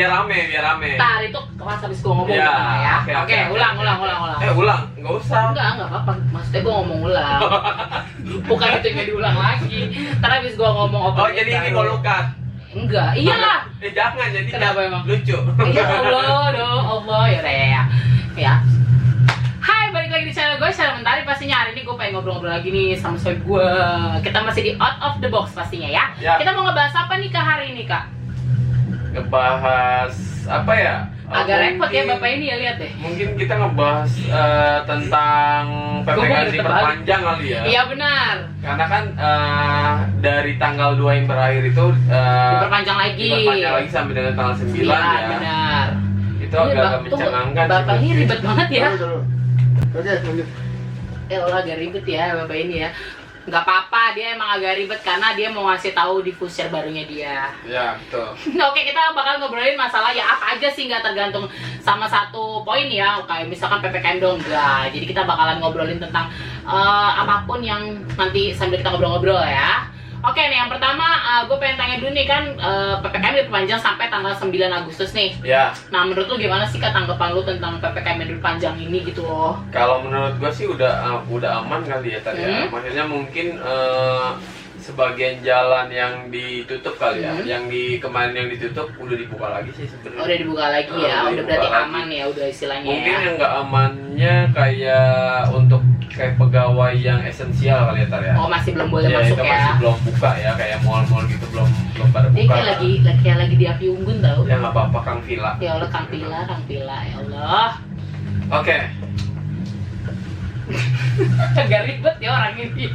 biar rame. Ntar itu kelas habis gua ngomong Ya, ya. Oke, ulang. Ulang, nggak usah. Enggak apa-apa. Maksudnya gua ngomong ulang. Bukan itu yang diulang lagi. Ntar habis gua ngomong Oh, jadi ini mau lukat. Enggak, iyalah. Jangan, jadi Kenapa emang? lucu. Ya Allah, Allah ya. Ya. Hai, balik lagi di channel gue, channel Mentari. Pastinya hari ini gue pengen ngobrol-ngobrol lagi nih sama sobat gue. Kita masih di out of the box pastinya ya. Ya. Kita mau ngebahas apa nih Kak hari ini Kak? Ngebahas apa ya? Agak repot ya Bapak ini ya, lihat deh. Mungkin kita ngebahas tentang PPKM diperpanjang kali ya. Iya benar. Karena kan dari tanggal 2 yang berakhir itu Diperpanjang lagi sampai dengan tanggal 9 Iya, ya. benar. Itu Ini agak mencengangkan. Bapak ini ribet banget ya. Oke, lanjut. Allah agak ribet ya Bapak ini ya. Nggak apa-apa, dia emang agak ribet karena dia mau ngasih tahu diffuser barunya dia. Ya, betul. Oke, kita bakal ngobrolin masalah ya apa aja sih, nggak tergantung sama satu poin ya. Kayak misalkan PPKM dong, enggak. Jadi kita bakalan ngobrolin tentang apapun yang nanti sambil kita ngobrol-ngobrol ya. Oke nih, yang pertama gue pengen tanya dulu nih kan, PPKM diperpanjang sampai tanggal 9 Agustus nih. Ya. Nah, menurut lu gimana sih Kak tanggapan lu tentang PPKM yang diperpanjang ini gitu loh? Kalau menurut gua sih udah aman kali ya tadi ya. Maksudnya mungkin sebagian jalan yang ditutup kali ya, yang kemarin yang ditutup udah dibuka lagi sih sebenarnya. Udah dibuka lagi ya, udah berarti lagi. aman ya, udah istilahnya Mungkin ya. yang nggak amannya kayak untuk kayak pegawai yang esensial kali ya Tar ya. Oh, masih belum boleh Ya, masuk itu ya. masih belum buka ya, kayak mall-mall gitu belum pada Dia buka. kayak lagi di api unggun tau. Ya nggak apa-apa Kang Villa. Ya Allah, Kang Pila ya Allah. Oke. Agak ribet ya orang ini.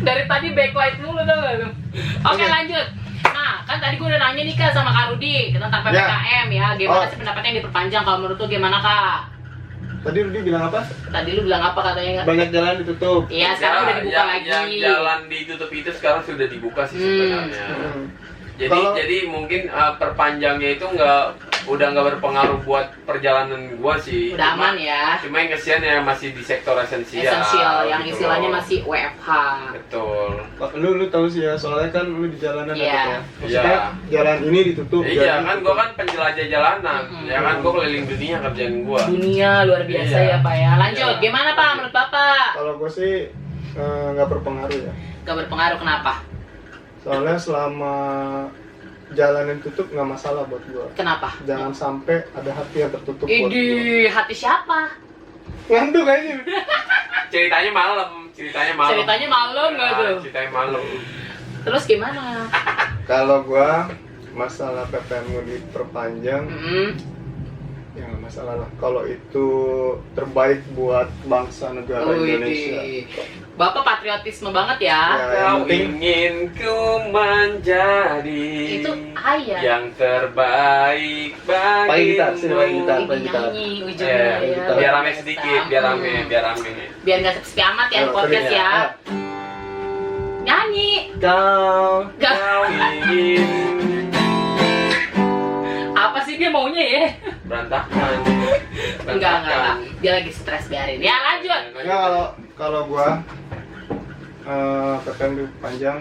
Dari tadi backlight mulu tau gak lu. Oke, lanjut. Nah, kan tadi gue udah nanya nih Kak sama Kak Rudi tentang PPKM ya. Gimana sih pendapatnya yang diperpanjang? Kalau menurut lu gimana Kak? Tadi Rudi bilang apa? Tadi lu bilang apa katanya nggak? Banyak jalan ditutup. Iya, sekarang udah dibuka lagi. Yang jalan ditutup itu sekarang sudah dibuka sih sebenarnya. Jadi mungkin perpanjangnya itu udah nggak berpengaruh buat perjalanan gua sih. Udah aman ya. Cuma yang kesian ya masih di sektor esensial. Esensial yang gitu istilahnya loh. masih WFH. Betul. Lu tahu sih ya, soalnya kan lu di jalanan Iya. ya. Maksudnya jalan ini ditutup. Iya jalan kan, ini gua kan penjelajah jalanan. Ya kan, gua keliling dunia kerjaan gua. Dunia luar biasa Iya. ya Pak ya. Lanjut, Iya. gimana Pak menurut Bapak? Kalau gue sih nggak berpengaruh ya. Gak berpengaruh kenapa? Soalnya selama jalan yang tutup nggak masalah buat gua. Kenapa? Jangan sampai ada hati yang tertutup buat gua. Idi, hati siapa? Ngantuk kayaknya. Ceritanya malam. Ceritanya malam nggak tuh? Ceritanya malam. Terus gimana? Kalau gua masalah PPM diperpanjang, ya nggak masalah lah. Kalau itu terbaik buat bangsa negara Indonesia. Bapak patriotisme banget ya. Ya, Kau yang penting ingin ku menjadi Itu ayah. yang terbaik bagi Pakai gitar, sini pakai gitar, Ini pakai gitar. nyanyi ujungnya ya. biar rame sedikit, biar rame. Biar nggak sepi amat ya podcast ya. Nyanyi. Kau Kau ingin Apa sih dia maunya ya? berantakan. Enggak. Dia lagi stres, biarin. Ya lanjut. ya kalau gua PPM diperpanjang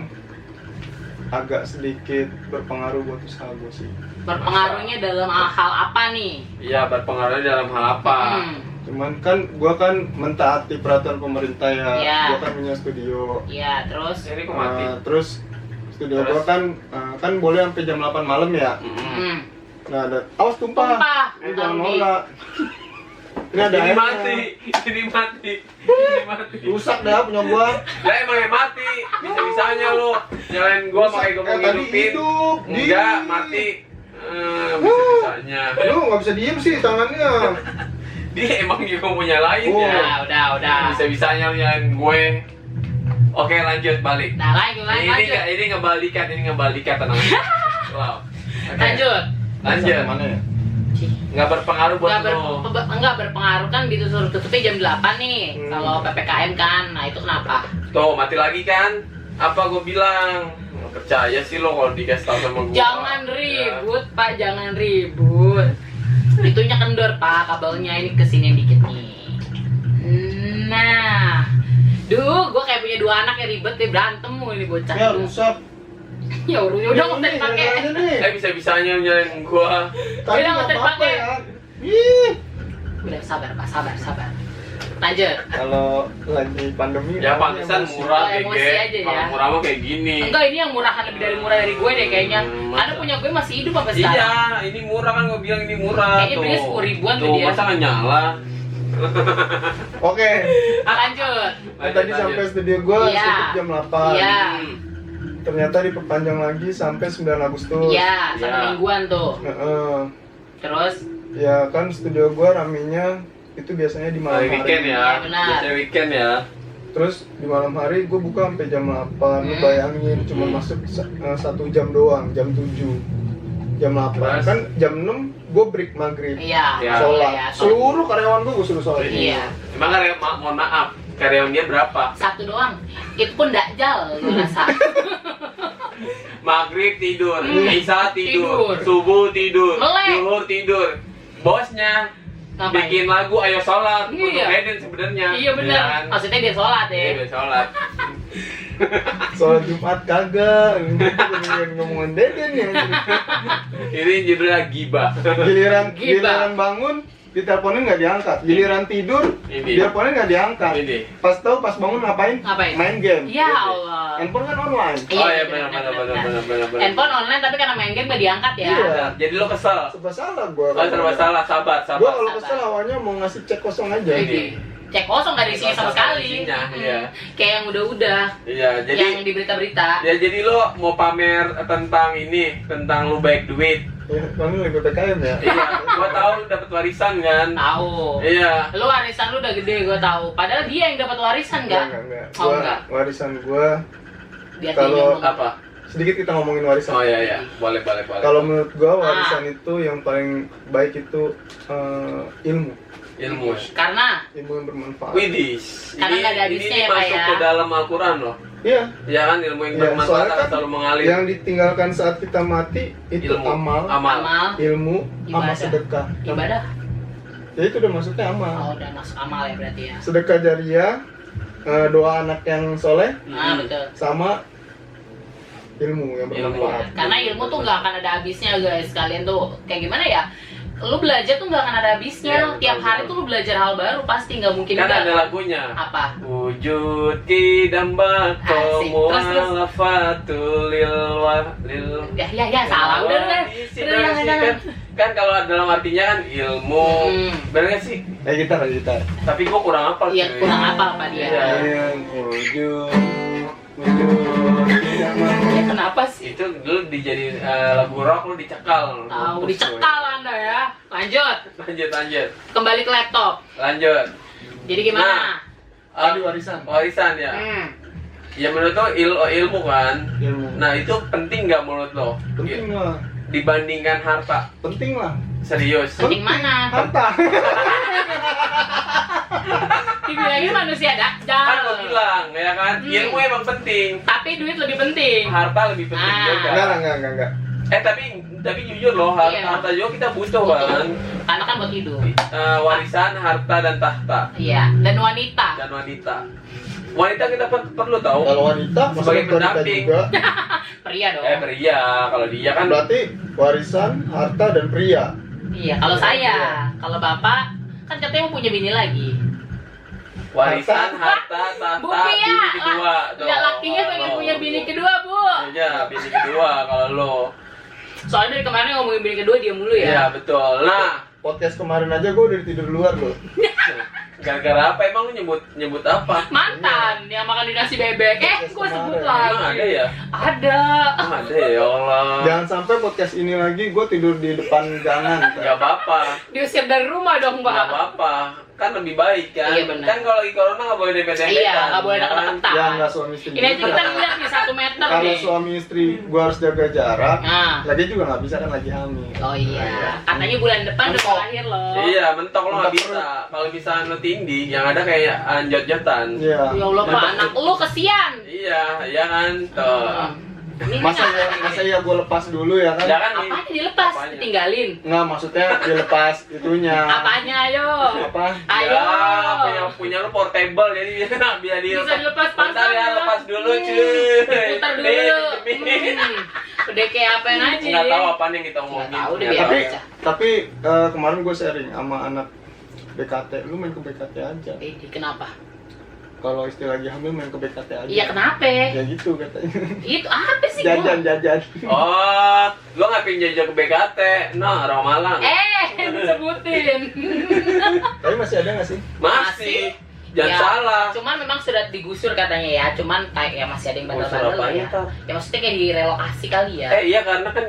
agak sedikit berpengaruh buat usaha gua sih. Berpengaruhnya dalam hal apa nih? Iya, berpengaruh dalam hal apa? Cuman kan gua kan mentaati peraturan pemerintah ya. Iya. Gua kan punya studio. Iya, terus. Ini kok mati. Terus studio gua kan boleh sampai jam 8 malam ya. Nggak ada. Awas tumpah. Tumpah. Jangan norak. Ini ada Ini airnya. mati. Rusak dah punya gua. Lah emang yang mati. Bisa-bisanya lu nyalain gua pakai gua Tadi ngidupin. hidup. Enggak, mati. Bisa-bisanya. Lu nggak bisa diem sih tangannya. Dia emang juga mau nyalain Oh. ya. Udah. Bisa-bisanya lu nyalain gue. Oke, lanjut balik. Nah, lanjut. Ini ngebalikan tenang. Wow. Oke. Lanjut. Mana ya? Nggak berpengaruh buat lo. Enggak berpengaruh kan disuruh tutupnya jam 8 nih. Kalau PPKM kan. Nah, itu kenapa? Tuh, mati lagi kan? Apa gue bilang? Nggak percaya sih lo kalau dikasih tahu sama gue. Jangan ribut, Pak. Jangan ribut. Itunya kendor, Pak. Kabelnya ini kesini dikit nih. Nah. Duh, gue kayak punya 2 anak yang ribet nih, berantem mulu ini bocah. Ya rusak. Ya udah nggak usah dipakai. Bisa-bisanya nyalain gua. Tadi Udah, nggak nggak apa-apa dipakai. ya. Ih. Udah sabar Pak, sabar. Lanjut. Kalau lagi pandemi Ya pantesan emosi. murah Emosi Gege. aja ya. Kalau murah mah kayak gini. Enggak, ini yang murahan lebih dari murah dari gue deh kayaknya. Masa? Ada punya gue masih hidup apa sekarang? Iya, ini murah kan gua bilang ini murah. Kayaknya belinya 10 ribuan tuh dia. Masa nggak nyala? Oke. Lanjut. Tadi sampai studio gua Iya. tutup jam 8. Iya. Ternyata diperpanjang lagi sampai 9 Agustus. Iya, satu Iya. mingguan tuh. Heeh. Terus Ya kan studio gua ramenya itu biasanya di malam Hari hari. weekend ya. Iya, benar. Biasanya weekend ya. Terus di malam hari gue buka sampai jam 8. Lu Hmm. bayangin cuma masuk 1 jam doang, jam 7. Jam 8 Terus? kan jam 6 gue break maghrib. iya, Ya. Sholat. iya, Seluruh karyawan gue suruh sholat. Iya. Emang mohon maaf, karyawan dia berapa? Satu doang. Itu pun dakjal gue rasa. Maghrib tidur, Isya Tidur. tidur, subuh tidur, Melek. zuhur tidur. Bosnya Ngapain? bikin lagu ayo sholat untuk Iya. Eden sebenarnya. Iya benar. kan? Maksudnya dia sholat Iya, ya. dia sholat. Sholat Jumat kagak. Giliran ngomongin Deden ya. Ini judulnya gibah. Giliran Gibah. bangun diteleponin nggak diangkat. Giliran tidur Ini. diteleponin nggak diangkat. Ini. Pas bangun ngapain? Ngapain? Main game. Ya Allah. Handphone kan online. Oh iya benar, benar. Handphone online tapi karena main game gak diangkat ya. Iya. Jadi lo kesel. Serba salah gue. Oh, serba salah, sabar. Gue kalau Sabar. kesel awalnya mau ngasih cek kosong aja. Ini. Cek kosong gak diisinya sama sekali. Isinya, iya. Kayak yang udah-udah. Iya, jadi Yang di berita-berita. ya jadi lo mau pamer tentang ini, tentang lu baik duit. Ya, kami lagi PPKM ya. Iya, gua tahu lu dapat warisan kan. Tahu. Iya. Lu warisan lu udah gede gue tahu. Padahal dia yang dapat warisan enggak? Enggak. Oh, Gua, enggak. warisan gue Biar Kalau- dia ngomong. Apa? sedikit kita ngomongin warisan. Oh iya, boleh. Kalau menurut gue warisan itu yang paling baik itu ilmu ilmu. Karena yang bermanfaat. Widis. Karena nggak ada habisnya ya, Pak, masuk ya. ke dalam Al-Quran loh. Iya. Ya kan ilmu yang Iya, bermanfaat soalnya akan kan selalu mengalir. Yang ditinggalkan saat kita mati itu Ilmu. amal, Amal. ilmu, sama Ibadah. sedekah. ibadah. Ya itu udah masuknya amal. Oh, udah masuk amal ya berarti ya. Sedekah jariah, doa anak yang soleh, Ah, betul. sama ilmu yang bermanfaat. Karena ilmu tuh nggak akan ada habisnya guys. Kalian tuh kayak gimana ya? Lu belajar tuh nggak akan ada habisnya. Iya, betul, Tiap hari betul. tuh lu belajar hal baru pasti nggak mungkin Kan nggak. ada lagunya. Apa? Wujud kidamba Asik. Terus. mualafatul Ya, salah. Udah. Kan kalau dalam artinya kan ilmu. Bener nggak sih? Gitar. Tapi gua kurang hafal. Iya, cuy. kurang apa dia. Iya. Wujud. Ya kenapa sih? Itu dulu dijadiin lagu rock lu dicekal. Tahu Mampus, dicekal Anda ya. Lanjut. coy. Lanjut. Kembali ke laptop. Lanjut. Jadi gimana? Tadi warisan. Warisan ya. Ya menurut lo ilmu kan. Ilmu. Nah itu penting nggak menurut lo? Penting lah. Dibandingkan harta. Penting lah. Serius. Penting mana? Harta. Dibilangin manusia Kan lo dakjal. bilang ya kan. Ilmu emang penting. Tapi duit lebih penting. Harta lebih penting Ah. juga. Enggak. Tapi jujur loh harta, Iya. harta juga kita butuh Betul. kan. Karena kan buat hidup. Warisan, harta dan tahta Iya. Dan wanita. dan wanita. Wanita kita perlu tahu. Kalau wanita Sebagai maksudnya wanita pendamping. juga. Pria dong. Pria kalau dia kan Berarti warisan, harta dan pria. Iya. Kalau saya, kalau bapak kan katanya mau punya bini lagi. warisan, harta, tahta, Bukti ya. bini kedua. Lah, lakinya pengen punya bini kedua, Bu. Iya, bini kedua kalau lo. Soalnya dari kemarin ngomongin bini kedua dia mulu ya. Iya, betul. Nah, Podcast kemarin aja gue udah tidur luar loh. gara-gara apa emang lu nyebut apa? Mantan yang makan di nasi bebek. Gue sebut lagi. Emang ada ya? Ada. Emang ada ya Allah. Jangan sampai podcast ini lagi gue tidur di depan gangan. Gak apa-apa. Diusir dari rumah dong, Gak Mbak. apa-apa. Kan lebih baik kan? Iya, benar. Kan kalau lagi corona gak boleh dempet-dempetan. Iya, nggak boleh ya kan? deket-deketan. Ya nggak suami istri. Ini aja juga. kita lihat nih 1 meter Kalau nih. suami istri gue harus jaga jarak. Nah. Lagi juga nggak bisa kan lagi hamil. Oh iya. Katanya bulan depan udah mau lahir loh. Iya, mentok lo gak Mentok bisa. Kalau bisa lo tindih, yang ada kayak anjot-jotan. Iya. Ya Allah, Pak, anak lu kesian. Iya, iya kan? Tuh. Masa ya gue lepas dulu ya kan? Jangan nih. Apanya dilepas? Apanya? Ditinggalin? Nggak, maksudnya dilepas itunya. Apanya ayo? Apa? Ayo. Ya, punya lu portable jadi biar Bisa dilepas pasang. Bentar ya, dong. lepas dulu cuy. Putar dulu. Udah kayak apa aja? Nggak tahu apa nih kita ngomongin. Nggak tahu deh, Ya, biar Tapi aja. tapi kemarin gue sharing sama anak BKT, lu main ke BKT aja. Kenapa? Kalau istri lagi hamil main ke BKT aja. Iya kenapa? Ya gitu katanya. Itu apa sih? gua? Jajan. Oh, lu ngapain jajak ke BKT? Nah, Ramalang. Disebutin. Tapi masih ada nggak sih? Masih. Jangan Ya, salah. Cuman memang sudah digusur katanya ya. Cuman kayak ya masih ada yang Gusur bandel-bandel lah apanya, ya. Tar? Ya maksudnya kayak direlokasi kali ya. Iya karena kan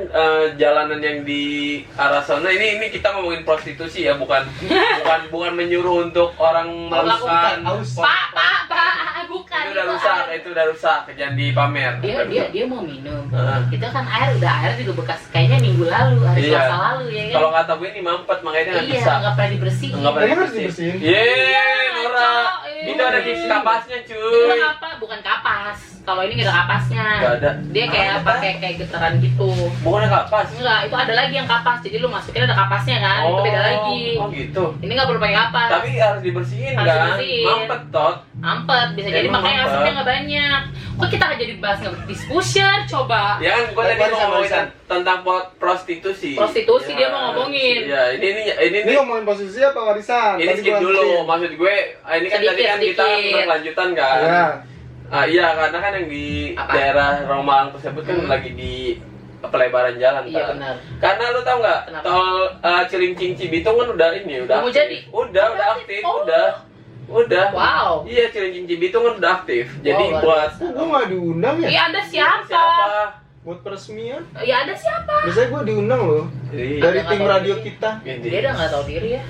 jalanan yang di arah sana ini kita ngomongin prostitusi ya, bukan menyuruh untuk orang melakukan. Pak, bukan. Itu udah rusak, jangan dipamer. Dia mau minum. Heeh. Itu kan air juga bekas kayaknya minggu lalu, hari Iya. Selasa lalu ya kan. Kalau kata gue ini mampet makanya dia nggak Iya, bisa. nggak pernah dibersihin. Nggak pernah Emang harus dibersihin? Yeay, Nora. Cok, Itu ada di kapasnya Itu cuy. apa? Bukan kapas. Kalau ini nggak ada kapasnya. Nggak ada. Dia kayak Ada. pakai kayak getaran gitu. Bukannya kapas. Enggak, itu ada lagi yang kapas. Jadi lu masukin ada kapasnya kan. Itu beda lagi. Oh gitu. Ini nggak perlu pakai kapas. Tapi harus dibersihin Harus kan? dibersihin. Mampet tot. Ampet, bisa jadi Emang makanya mampet. asapnya nggak banyak. Kok kita nggak jadi bahas nggak discussion? Coba. Ya kan gue tadi Barisan, ngomongin barisan. tentang prostitusi. Prostitusi dia mau ngomongin. Iya, ini Ini ngomongin posisi apa warisan? ini Tadi skip gua dulu. skip. Maksud gue ini kan tadi kan kita Sedikit. berkelanjutan kan. Ya. Iya, karena kan yang di Apa? daerah Romalang tersebut kan lagi di pelebaran jalan Iya kan. benar. Karena lu tau nggak, Kenapa? tol Cilincing Cibitung kan udah Udah mau aktif. jadi? Udah aktif, udah. Wow. Iya, Cilincing Cibitung kan udah aktif. Jadi luar buat biasa. Gua nggak diundang ya? Iya, Anda siapa? siapa? Buat peresmian? Ya ada siapa? Biasanya gua diundang loh. Iya. Dari Ada tim nggak tahu radio diri. kita. Ganti. Dia udah nggak tahu diri ya.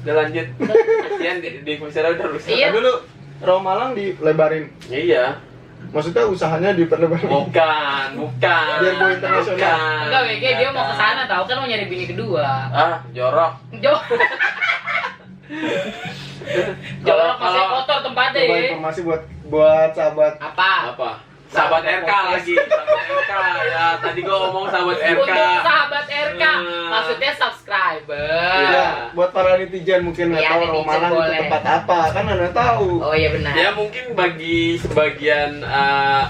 Udah lanjut. Kasihan di Fusera udah rusak. Iya. Nah, dulu Romalang dilebarin. Iya. Maksudnya usahanya diperlebarin. Bukan. Biar go internasional. Bukan. Enggak, WG dia mau ke sana tahu kan mau nyari bini kedua. Ah, jorok. Jauh. Jauh masih kotor tempatnya Coba ya. informasi buat sahabat. Apa? Apa? Sahabat RK lagi. Sahabat RK. Ya, tadi gua ngomong sahabat RK. Untuk sahabat RK, Hmm. maksudnya subscriber. Iya. Ya, buat para netizen mungkin nggak Iya, tahu netizen Romalang itu boleh. tempat apa, kan Anda tahu. Oh iya benar. Ya mungkin bagi sebagian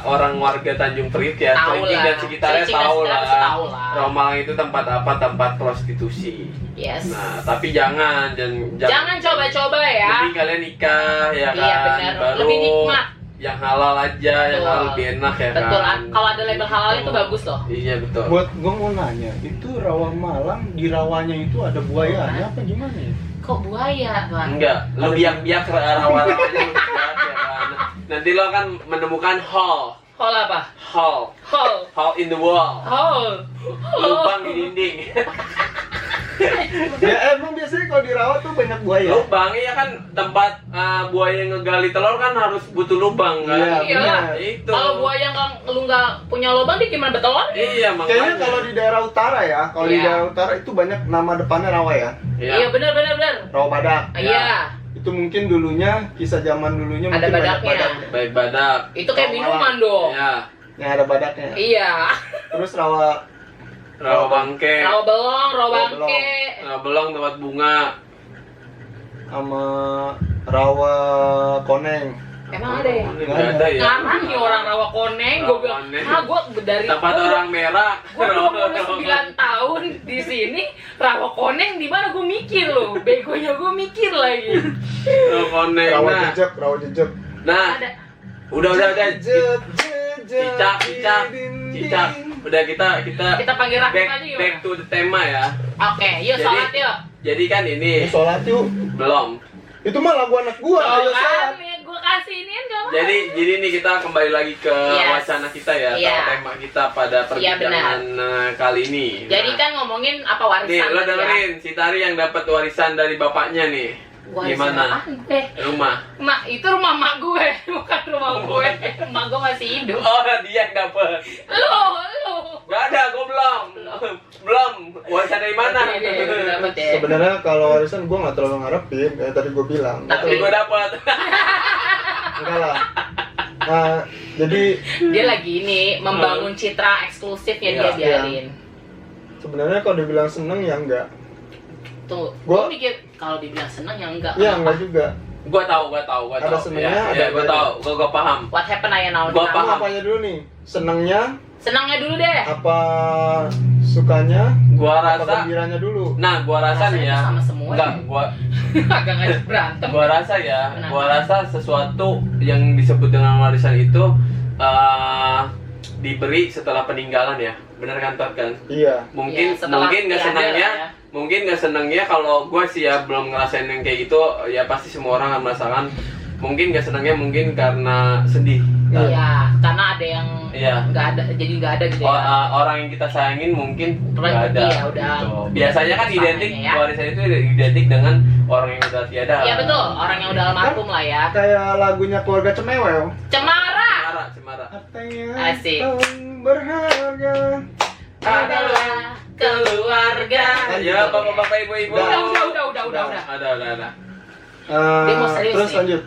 orang warga Tanjung Priok ya, Tahu Celincing lah. dan sekitarnya Celincing dan tahu sekitarnya lah. pasti tahu lah. Romalang itu tempat apa? Tempat prostitusi. Yes. Nah, tapi jangan Jangan coba-coba ya. Mending kalian nikah ya kan. Iya benar. Baru Lebih nikmat. yang halal aja, yang Betul. halal lebih enak ya kan. Betul. Kalau ada label halal itu bagus loh. Iya betul. Buat gue mau nanya, itu rawa Malang di rawanya itu ada buayanya apa gimana ya? Kok buaya, Bang? Enggak, lu biak-biak rawa-rawanya lu biak ya kan. Nanti lo akan menemukan hole Hall apa? Hall. in the wall. Hall. Lubang di dinding. Ya emang biasanya kalau dirawat tuh banyak buaya. Lubang ya kan tempat buaya ngegali telur kan harus butuh lubang kan. Iya, Iya. benar. Itu. Kalau buaya lu nggak punya lubang, dia gimana bertelur? Iya, Kayaknya makanya. kalau di daerah utara ya, kalau di Iya. daerah utara itu banyak nama depannya rawa ya. Iya benar. Rawa badak. Iya. Itu mungkin dulunya, kisah zaman dulunya Ada mungkin banyak badaknya. badaknya. Baik badak. Itu kayak Rawa minuman dong. Ya. Yang ada badaknya. Iya. Terus rawa Rawa bangke. Rawa belong, rawa Rawa bangke. Rawa belong tempat bunga. sama rawa koneng. Emang ada ya? Enggak ada ya. Ngarang nih orang rawa koneng, gue Rawa bilang, koneng. gue dari Tempat orang merah. gue umur 9 tahun di sini rawa koneng di mana gue mikir loh, begonya gue mikir lagi. Rawa koneng. Rawa Nah, jejak. nah, Ada. udah. Jejak, Cicak. Udah Kita panggil Rahim back, aja back gimana? to the tema ya. Oke, yuk Jadi- sholat yuk. Jadi kan ini Sholat yuk. belum. Itu mah lagu anak gua. Oh Ayo sholat. kan, gue kasih ini kan gak Jadi nih kita kembali lagi ke Yes. wacana kita ya, Iya. atau tema kita pada perbincangan kali ini. Jadi Nah, kan ngomongin apa warisan nih lo tadi ya. dengerin si Tari yang dapat warisan dari bapaknya nih. Warisan Gimana? apaan gue? Rumah. Mak, itu rumah mak gue, bukan rumah gue. Mak gue masih hidup. Oh, dia yang dapat. Lu. Gak ada, gue belum. Belum. Warisan dari mana? Iya, dapet ya. Sebenarnya kalau warisan gua nggak terlalu ngarepin, kayak tadi gua bilang. Tapi gue dapat. Enggak lah. Jadi Dia lagi ini membangun citra eksklusifnya dia Iya. biarin. sebenarnya kalau dibilang seneng ya enggak. Tuh, Gua- gua mikir kalau dibilang seneng ya enggak. Ya Kenapa? enggak juga. Gua tahu. Ada senengnya, ada gua tahu, gua paham. What happened aja now? Gua Kamu paham. apanya dulu nih? Senengnya Senangnya dulu deh. apa sukanya? Gua Apa rasa, gembiranya dulu? nah gua rasa Rasanya nih ya, sama semua enggak, ya. gua Agak ngajak berantem. gua rasa ya, Kenapa? gua rasa sesuatu yang disebut dengan warisan itu diberi setelah peninggalan ya, benar kan Tot kan? Iya. Mungkin Ya, setelah mungkin nggak tiada senangnya, lah ya. mungkin nggak senangnya kalau gue sih ya belum ngerasain yang kayak gitu, ya pasti semua orang akan merasakan. Mungkin nggak senangnya mungkin karena sedih. Iya, karena ada yang Iya. nggak ada, jadi nggak ada gitu ya. Orang yang kita sayangin mungkin Terus nggak ada. ya udah. Gitu. Biasanya kan Kesananya identik ya. warisan itu identik dengan orang yang udah tiada. Iya betul, orang yang udah almarhum lah ya. Kayak lagunya keluarga Cemewel. Cemara Cemara. Artinya Asik. paling berharga. adalah keluarga. Ya bapak-bapak ibu-ibu. Udah. Ada. Dia mau serius Terus nih. lanjut.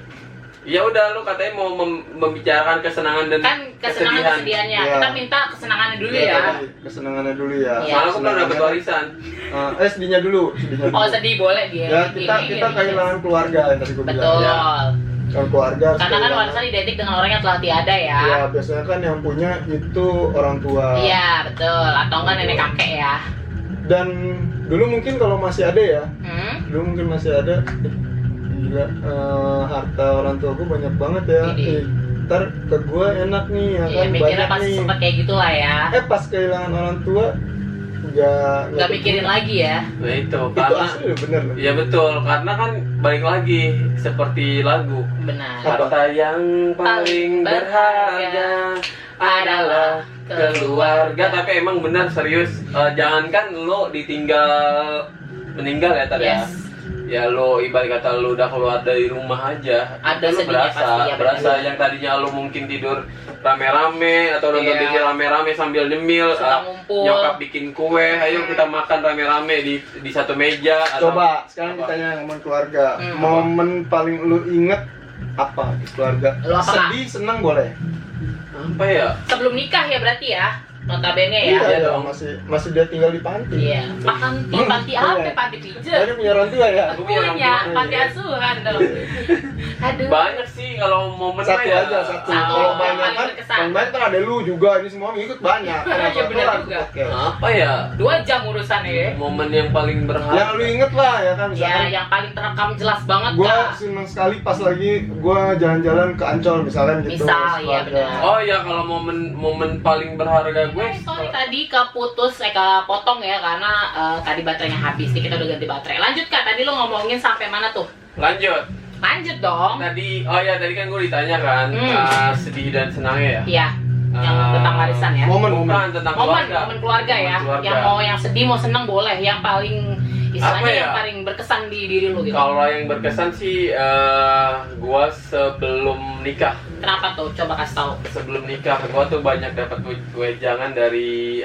Ya udah lu katanya mau membicarakan kesenangan dan Kan kesenangan kesedihannya. Iya. Kita minta kesenangannya dulu Iya, ya. tadi kesenangannya dulu ya. Iya. Malah aku belum dapat warisan. Sedihnya dulu. Oh sedih boleh dia. Ya kita kehilangan keluarga yang tadi gue bilang. Betul. Ya. Kalau keluarga harus Karena kan kehilangan. warisan identik dengan orang yang telah tiada ya. Iya, biasanya kan yang punya itu orang tua. Iya betul. Atau enggak nenek kakek ya. Dan dulu mungkin kalau masih ada ya, Hmm? dulu mungkin masih ada. Gila, harta orang tua gue banyak banget ya. Jadi. Ntar ke gue enak nih ya Iya kan, mikirnya banyak pasti nih. sempat kayak gitulah ya. Pas kehilangan orang tua Nggak mikirin lagi ya. Nah itu Itu karena asli loh, bener loh. ya betul, karena kan balik lagi seperti lagu. Benar. Apa? Harta yang paling berharga adalah keluarga. Tapi emang benar serius, jangankan lo ditinggal meninggal ya tadi ya. Yes. Ya lo ibarat kata lo udah keluar dari rumah aja, Ada itu lo sedihnya berasa, pasti, ya, berasa benar. yang tadinya lo mungkin tidur rame-rame atau nonton Iya. TV rame-rame sambil nyemil, Suka ngumpul. nyokap bikin kue, ayo kita makan rame-rame di satu meja. atau- Coba sekarang Apa? ditanya ngomong keluarga. Hmm. Momen paling lu inget apa di keluarga? Lu apa, Kak? Sedih, senang boleh. Apa ya? Sebelum nikah ya berarti ya. Notabene ya. Iya Iya, dong. masih dia tinggal di panti. Iya. Makan di panti apa? Iya. Panti Oh, pijat. dia punya orang tua ya? Aku punya orang Punya tua. panti asuhan dong. Aduh. Banyak sih kalau momen Satu ya. aja, satu. Satu, Kalau yang banyak paling kan, berkesan. yang banyak kan ada lu juga, ini semua ngikut banyak. Iya, benar juga. Oke. Apa ya? 2 jam urusannya ya. Momen yang paling berharga. Yang lu inget lah ya kan, Ya, misalkan yang paling terekam jelas banget gua Kak. seneng sekali pas lagi gua jalan-jalan ke Ancol misalnya gitu. Misal, iya, sekeluarga. benar. Oh ya, kalau momen paling berharga gue Sorry tadi keputus, kepotong ya karena tadi baterainya habis. Nih, kita udah ganti baterai. Lanjut Kak, tadi lo ngomongin sampai mana tuh? lanjut. Lanjut dong. Tadi tadi kan gue ditanya kan sedih dan senangnya ya. Iya, yang tentang warisan ya. Momen Bukan tentang Momen keluarga. keluarga ya. Momen keluarga. Yang mau yang sedih mau seneng boleh. Yang paling istilahnya Apa ya? yang paling berkesan di diri lo gitu. Kalau yang berkesan sih gua sebelum nikah. Kenapa tuh? Coba kasih tahu. Sebelum nikah gua tuh banyak dapat wejangan dari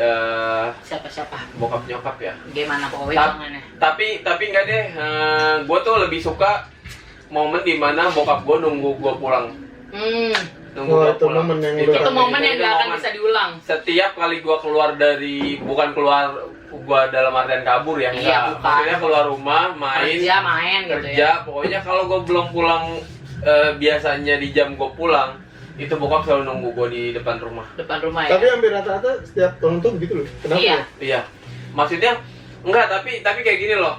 Siapa-siapa? bokap nyokap ya. Gimana pokoknya wejangannya? Tapi enggak deh, gua tuh lebih suka momen dimana bokap gua nunggu gua pulang. Nunggu Wah, gua itu pulang. momen yang Itu- lu- Itu momen yang itu gak akan momen. bisa diulang. Setiap kali gua keluar dari, bukan keluar gua dalam artian kabur ya, Iya, enggak. bukan. Maksudnya keluar rumah, main, Kerja main gitu kerja, ya. pokoknya kalau gua belum pulang biasanya di jam gua pulang, itu bokap selalu nunggu gua di depan rumah. Depan rumah ya. Tapi hampir rata-rata setiap orang tuh begitu loh. Kenapa Iya. ya? Iya. Maksudnya enggak, tapi kayak gini loh.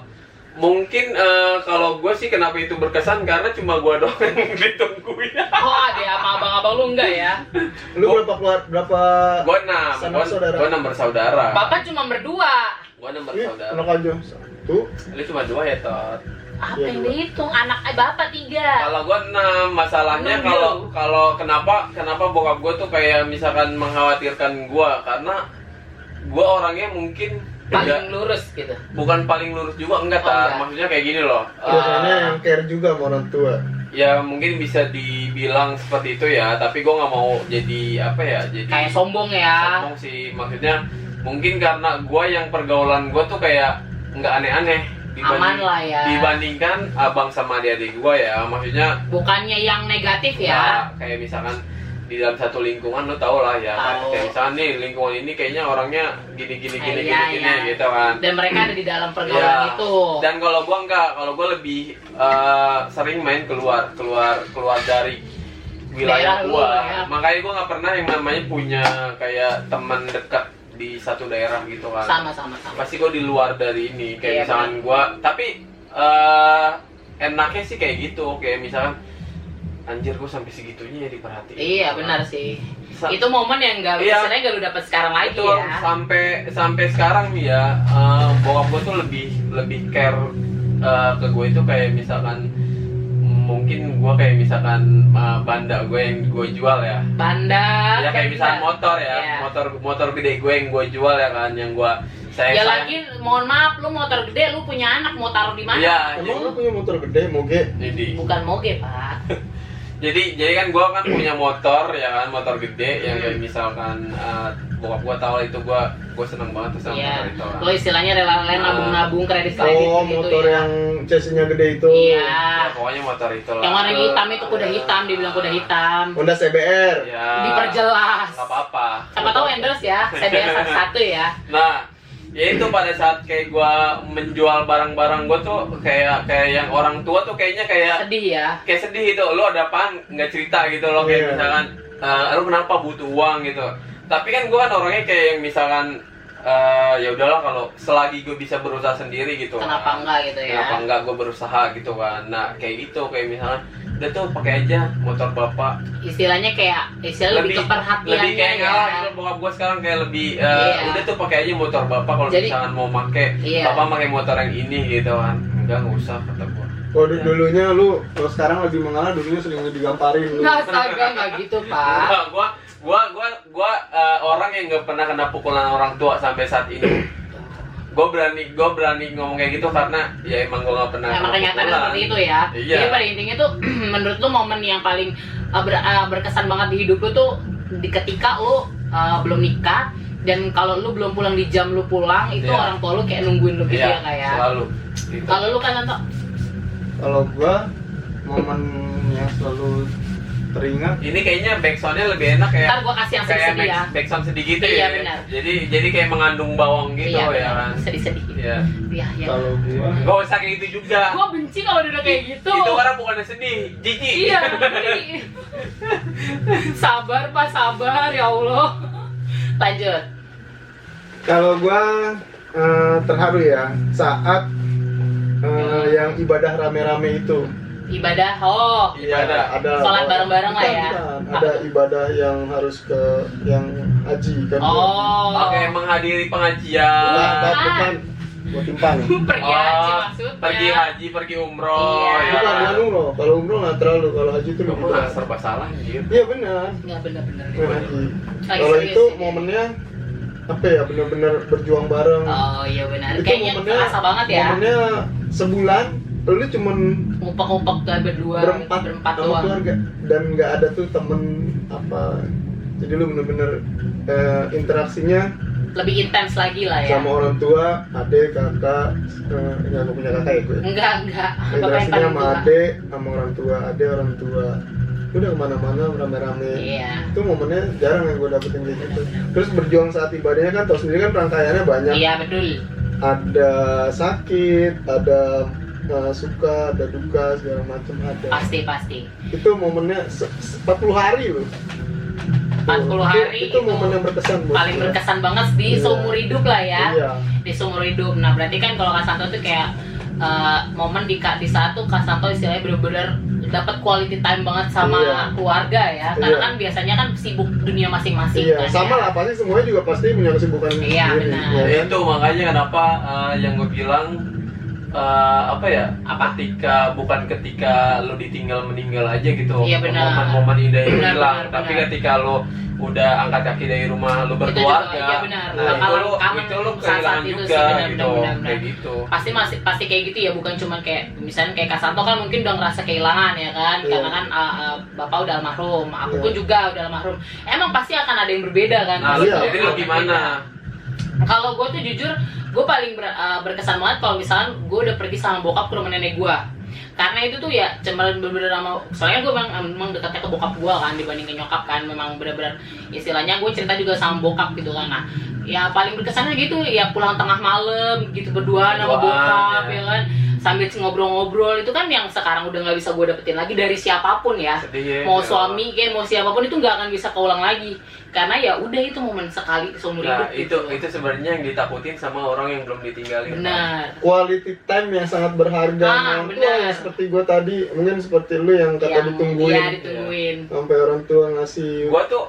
Mungkin kalau gue sih kenapa itu berkesan karena cuma gue doang yang ditungguin. Oh ada sama abang-abang lu enggak ya? Lu berapa Gue sanak saudara? bersaudara. Bapak cuma berdua. Gue 6 Ini bersaudara. anak aja satu. Lu cuma 2 ya, Tot. Apa Iya, yang dua. dihitung? Anak bapak 3. Kalau gue 6, masalahnya Enam, kalau kenapa bokap gue tuh kayak misalkan mengkhawatirkan gue karena gue orangnya mungkin Paling enggak, lurus gitu. bukan paling lurus juga enggak, Oh, Tar. enggak. Maksudnya kayak gini loh. Biasanya yang care juga sama orang tua. Ya mungkin bisa dibilang seperti itu ya, tapi gue nggak mau jadi apa ya, jadi Kayak sombong ya. sombong sih. Maksudnya mungkin karena gue yang pergaulan gue tuh kayak nggak aneh-aneh Aman lah ya. dibandingkan abang sama adik-adik gue ya. Maksudnya Bukannya yang negatif ya. kayak misalkan di dalam satu lingkungan lo tau lah ya. Tahu. Kayak misalnya nih lingkungan ini kayaknya orangnya gini Iya. gitu kan. Dan mereka ada di dalam pergaulan Iya. itu. Dan kalau gua enggak, kalau gua lebih sering main keluar dari wilayah Daerah lu, gua. ya. Makanya gua nggak pernah yang namanya punya kayak teman dekat di satu daerah gitu kan. Sama. Pasti gua di luar dari ini. Kayak Iya, misalkan gua, tapi enaknya sih kayak gitu. Kayak misalkan anjir gua sampai segitunya ya diperhatiin. Iya benar sih. Sa- Itu momen yang nggak Iya. biasanya nggak lu dapat sekarang lagi Betul, ya. sampai sekarang nih ya, bokap gue tuh lebih care ke gue itu kayak misalkan mungkin gue kayak misalkan banda gue yang gue jual ya. Banda. Ya kayak misalkan motor ya, Iya. motor gede gue yang gue jual ya kan, yang gue Ya lagi, mohon maaf, lu motor gede, lu punya anak mau taruh di mana? Iya, Emang lu punya motor gede, moge? Bukan moge, Pak. jadi kan gue kan punya motor ya kan, motor gede yang kayak misalkan bokap gue tahu itu gue seneng banget tuh sama Iya. motor itu. Lo istilahnya rela-rela nabung-nabung kredit Oh, gitu motor ya. yang chassis-nya gede itu. Iya. Ya, pokoknya motor itu lah. Yang warna hitam itu kuda hitam, dibilang kuda hitam. Honda CBR. Ya. Diperjelas. Gak apa-apa. Siapa tahu endorse ya, CBR 1 ya. Nah, ya itu pada saat kayak gua menjual barang-barang gua tuh kayak yang orang tua tuh kayaknya kayak Sedih ya. itu. Lu ada apaan? Nggak cerita gitu loh, kayak Iya. misalkan lu kenapa butuh uang gitu. Tapi kan gua kan orangnya kayak yang misalkan ya udahlah kalau selagi gue bisa berusaha sendiri gitu. Kenapa kan. enggak gitu ya? Kenapa enggak gue berusaha gitu kan. Nah, kayak gitu kayak misalkan udah tuh pakai aja motor bapak. Istilahnya lebih ke perhatiannya lebih kayak ya. ngalah gitu bokap gue sekarang kayak lebih Iya. udah tuh pakai aja motor bapak kalau Jadi- misalkan mau pakai Iya. bapak pakai motor yang ini gitu kan. Nggak usah kata gue. Oh, dulunya lu, kalau sekarang lebih mengalah, dulunya sering digamparin lu. Nggak, astaga, nggak gitu, Pak. Gua orang yang nggak pernah kena pukulan orang tua sampai saat ini. Gue berani ngomong kayak gitu karena ya emang gue nggak pernah Emang kena kenyataannya pukulan. seperti itu ya. Iya. Jadi pada intinya tuh menurut lu momen yang paling berkesan banget di hidup lu tuh ketika lu belum nikah dan kalau lu belum pulang di jam lu pulang itu Iya. orang tua lu kayak nungguin lu gitu Iya, ya kayak. selalu. Gitu. Kalau lu kan Tanto? Kalau gua, momen yang selalu teringat, Ini kayaknya backsoundnya lebih enak ya. Ntar gua kasih yang sedih-sedih ya. Backsound sedih gitu Iya, ya. benar. Jadi kayak mengandung bawang gitu Iya, ya benar. kan. Sedih-sedih gitu. Iya. Iya, iya. kalau gua, Gak usah kayak gitu juga. Gua benci kalau dia udah kayak gitu. Itu orang bukannya sedih, jijik. Iya. Sabar, Pak, sabar ya Allah. Lanjut. kalau gua terharu ya saat yang ibadah rame-rame itu. Ibadah, oh. Ibadah. Ada Sholat bareng-bareng lah ya. Bukan, ada ibadah yang harus ke yang haji kan. Oh. Oke, menghadiri pengajian. Bukan buat timpang. Pergi haji maksudnya. Pergi haji, pergi umroh. Iya. Bukan, bukan umroh. Kalau umroh nggak terlalu, kalau haji itu lebih Kamu berat. serba salah anjir. Iya benar. Nggak bener-bener. Yang haji. Lagi Kalau serius itu ini. momennya apa ya, benar-benar berjuang bareng. Oh iya benar. Itu Kayaknya terasa banget ya. Momennya sebulan lu cuman Ngumpet-ngumpet kayak berdua, berempat berempat sama doang. keluarga dan nggak ada tuh temen apa, jadi lu bener-bener interaksinya Lebih intens lagi lah ya. sama orang tua, adik, kakak, nggak aku punya kakak ya gue. Enggak. Bapak yang Interaksinya paling sama tua. adik, sama orang tua, adik orang tua. Udah kemana-mana rame-rame. Iya. Itu momennya jarang yang gue dapetin kayak gitu. Terus berjuang saat ibadahnya kan, tau sendiri kan rangkaiannya banyak. Iya betul. Ada sakit, ada suka, ada duka, segala macam ada. Pasti. Itu momennya 40 hari loh. 40 hari itu momen yang berkesan buat paling gue. berkesan banget di Iya. seumur hidup lah ya. Iya. Di seumur hidup. Nah berarti kan kalau Kak Santo tuh kayak momen di saat tuh Kak Santo istilahnya bener-bener dapat quality time banget sama Iya. keluarga ya. Karena Iya. kan biasanya kan sibuk dunia masing-masing Iya, kan. sama ya. lah, pasti semuanya juga pasti punya kesibukan Iya, benar. ya kan? Itu makanya kenapa yang gue bilang apa ya? Apa? Ketika lo ditinggal meninggal aja gitu. Iya, benar. Momen-momen indah yang Benar, hilang. benar, Tapi benar. ketika lo udah angkat kaki dari rumah lo Itu juga, berkeluarga, iya benar. nah itu Bakalan lo kangen kehilangan saat-saat itu juga sih, benar, gitu, benar. kayak gitu. Pasti kayak gitu ya, bukan cuma kayak misalnya kayak Kak Santo kan mungkin udah ngerasa kehilangan ya kan, Iya. karena kan bapak udah almarhum, aku Iya. pun juga udah almarhum. Emang pasti akan ada yang berbeda kan. Nah, Iya. jadi lo gimana? Kalau gue tuh jujur, gue paling berkesan banget kalau misalnya gue udah pergi sama bokap ke rumah nenek gue. Karena itu tuh ya cuma bener-bener sama, soalnya gue memang dekatnya ke bokap gue kan dibanding ke nyokap kan, memang bener-bener istilahnya gue cerita juga sama bokap gitu kan. Nah ya paling berkesannya gitu ya pulang tengah malam gitu berdua sama bokap ya kan, sambil ngobrol-ngobrol. Itu kan yang sekarang udah nggak bisa gue dapetin lagi dari siapapun ya. Sedih, Mau suami kayak mau siapapun itu nggak akan bisa keulang lagi, karena ya udah itu momen sekali seumur Nah, hidup itu sebenarnya yang ditakutin sama orang yang belum ditinggalin. benar. Quality time yang sangat berharga sama orang tua, benar. yang seperti gue tadi, mungkin seperti lu yang kata ditungguin, Iya ditungguin. sampai orang tua ngasih. Gua tuh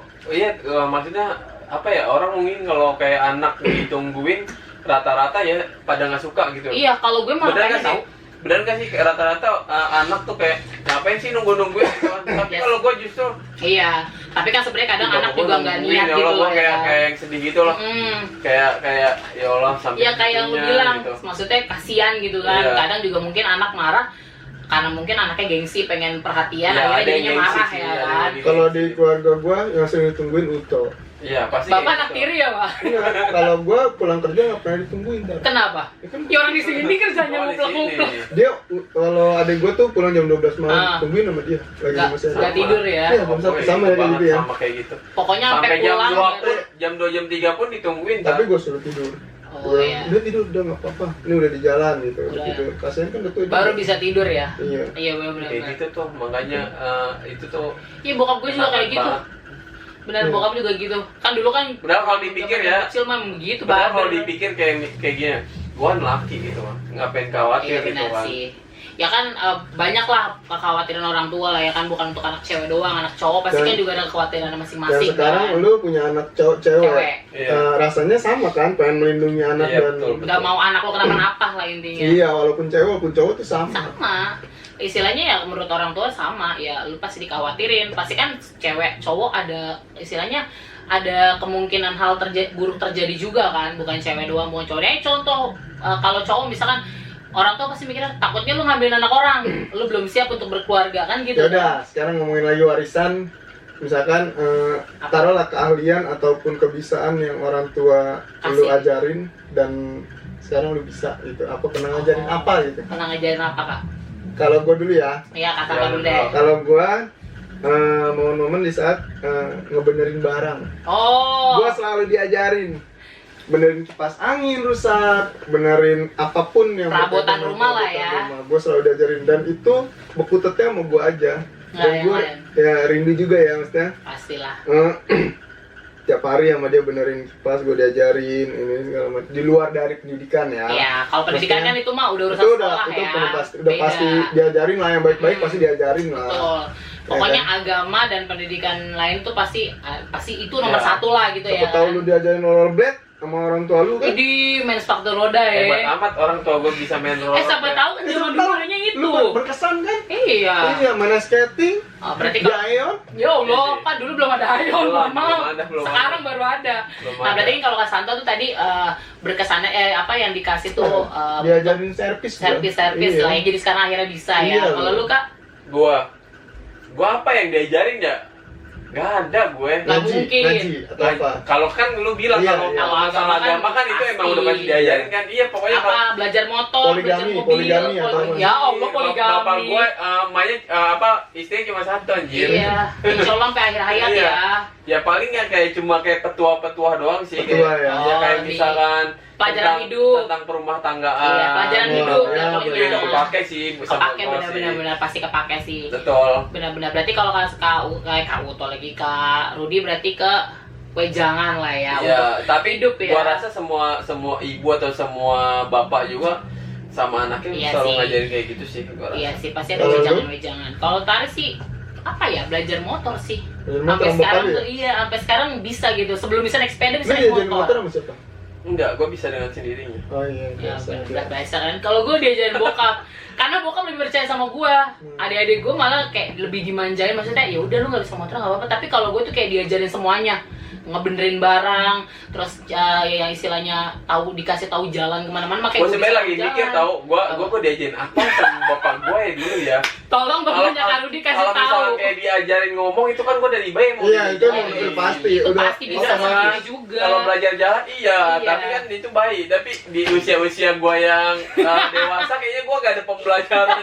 maksudnya apa ya, orang mungkin kalau kayak anak ditungguin rata-rata ya pada nggak suka gitu. Iya kalau gue malah Bener pengen nggak sih? tahu. Bener nggak sih rata-rata anak tuh kayak ngapain sih nungguin gitu kan? Tapi Yes. kalau gua justru Iya, tapi kan sebenarnya kadang anak juga nggak nungguin, niat ya gitu Allah, gua loh kayak ya. kayak yang sedih gitu loh. Kayak ya Allah sampai Iya kayak yang lu segitunya bilang, gitu. maksudnya kasihan gitu kan. Iya. Kadang juga mungkin anak marah karena mungkin anaknya gengsi pengen perhatian, Iya, akhirnya ada yang jadinya gengsi marah sih, ya ada yang kan. gengsi. Kalau di keluarga gue yang sering ditungguin Uto. Iya pasti. Bapak kayak anak gitu. tiri ya pak? Enggak, kalau gue pulang kerja nggak pernah ditungguin. Tar. Kenapa? Ya kan Ya orang di sini kerjanya Oh, di nguplek-nguplek. sini. dia kalau adik gue tuh pulang jam 12 malam, Ah. tungguin sama dia lagi Nggak- masih nggak tidur ya? Iya, jam satu Pokoknya sama ya kayak banget, gitu ya. Sama kayak gitu. Pokoknya sampai Sampai jam pulang. 2 baru- pun, jam 2 jam 3 pun ditungguin. Tapi Tar. gue suruh tidur. Oh Gua, iya. udah tidur, udah nggak apa-apa. Ini udah di jalan gitu. Udah. Gitu. Kasian kan udah tua juga. Baru bisa tidur ya? Iya. Iya benar-benar. Kayak gitu tuh, makanya itu tuh Iya bokap gue juga kayak gitu. banget. Benar Iya. bokap juga gitu. Kan dulu kan. Padahal kalau dipikir zaman ya, Kecil mah begitu Padahal banget. kalau dipikir kayak gini, gua kan laki gitu mah, ngapain khawatir Iya gitu benar kan. sih. Ya kan banyak lah kekhawatiran orang tua lah ya kan, bukan untuk anak cewek doang, anak cowok pasti Dan- kan juga ada kekhawatiran Dan masing-masing sekarang kan. lu punya anak cewek. Cewek. Iya. Rasanya sama kan, pengen melindungi anak Iya, dan betul. Nggak mau anak lo kenapa-napa lah intinya. iya, walaupun cewek walaupun cowok tuh sama. Sama. Istilahnya ya menurut orang tua sama, ya lu pasti dikhawatirin. Pasti kan cewek cowok ada istilahnya ada kemungkinan hal buruk terjadi juga kan, bukan cewek doang, bukan cowok. Contoh kalau cowok misalkan orang tua pasti mikirnya takutnya lu ngambilin anak orang, lu belum siap untuk berkeluarga kan gitu. Ya udah, sekarang ngomongin lagi warisan. Misalkan taruhlah keahlian ataupun kebisaan yang orang tua lu Kasih. ajarin dan sekarang lu bisa gitu. Apa pernah ngajarin apa gitu? Pernah ngajarin apa kak? Kalau gue dulu ya, Iya kata Ya, lu deh. kalau gue momen-momen di saat ngebenerin barang, Oh. gue selalu diajarin benerin kipas angin rusak, benerin apapun yang Perabotan berkaitan dengan rumah lah perabotan ya. rumah. Gue selalu diajarin dan itu bekutetnya sama gue aja. Nggak Dan yang gue lain. ya rindu juga ya maksudnya. Pastilah. Tiap hari sama dia benerin kipas, gue diajarin ini segala macam di luar dari pendidikan ya. Iya, kalau pendidikan kan Maksudnya, itu mah udah urusan itu sekolah udah ya. pasti Beda. pasti diajarin lah yang baik-baik pasti diajarin lah. Betul. Pokoknya agama dan pendidikan lain tuh pasti itu nomor Ya. satu lah gitu ya. Siapa tahu lu diajarin rollerblade sama orang tua lu kan. Jadi main sepatu roda Hebat ya. amat orang tua gue bisa main roller. Siapa tahu kan Ya, zaman siapa tahu. dulunya itu. Lu berkesan kan? Iya. Iya, mana skating, Oh, berarti kalau Giant, ya Allah, kan dulu belum ada Ayon, Belum Mama. ada, belum Sekarang ada. baru ada. Belum Nah, ada. berarti kan kalau Kak Santo tuh tadi berkesannya apa yang dikasih tuh diajarin servis gua. servis Iya. lah ya. Jadi sekarang akhirnya bisa ya. Iya, Kalau lu Kak Gua apa yang diajarin ya? Gak ada gue. Nggak Ngaji, mungkin. ngaji atau apa? Kalau kan lu bilang Iya, kalau iya. kalau masalah Agama agama kan itu emang udah pasti. pasti diajarin kan. Iya pokoknya apa belajar motor, belajar Poligami, mobil, poligami atau apa? ya Allah Bapak poligami. gue emaknya istrinya cuma satu anjir. Iya, insya Allah sampai akhir hayat Iya. ya. Ya paling ya kayak cuma kayak petua-petua doang sih. Petua kayak, ya. kayak Oh, misalkan pelajaran hidup. tentang perumah tanggaan. Iya, pelajaran Wah, hidup. ya, Ya, bener. pokoknya Itu kepake sih sama kepake gua sih. benar-benar pasti kepake sih. Betul. Benar-benar berarti kalau Kak Uto lagi Kak Rudi berarti ke wejangan lah ya. Iya, untuk tapi hidup ya. gua rasa semua ibu atau semua bapak juga sama anaknya Iya selalu sih. ngajarin kayak gitu sih gua rasa. Iya sih pasti ada Kalau lu? wejangan-wejangan. Kalau Tari sih apa ya, belajar motor sih. Belajar motor Sampai sama sekarang bokap tuh iya, sampai sekarang bisa gitu. Sebelum bisa naik sepeda Lu bisa naik diajarin motor motor. sama siapa? Enggak, gua bisa dengan sendirinya. Oh iya, Ya biasa. benar biasa kan. Kalau gue diajarin bokap, karena bokap lebih percaya sama gue. Adik-adik gue malah kayak lebih dimanjain, maksudnya ya udah lu nggak bisa motor nggak apa-apa. Tapi kalau gue tuh kayak diajarin semuanya, ngebenerin barang, terus yang istilahnya dikasih tahu jalan kemana-mana. Makanya Gua sebenarnya lagi mikir tahu, gua diajarin apa sama bapak gua ya dulu ya. Tolong bapaknya Kak Rudi kasih Kalau tahu. misalnya kayak diajarin ngomong itu kan gua dari bayi mau Iya, itu diajarin. udah pasti. Itu udah pasti bisa Iya, sama Mas. dia juga. Kalau belajar jalan iya, Iya. tapi kan itu bayi. Tapi di usia-usia gua yang dewasa kayaknya gua gak ada pembelajaran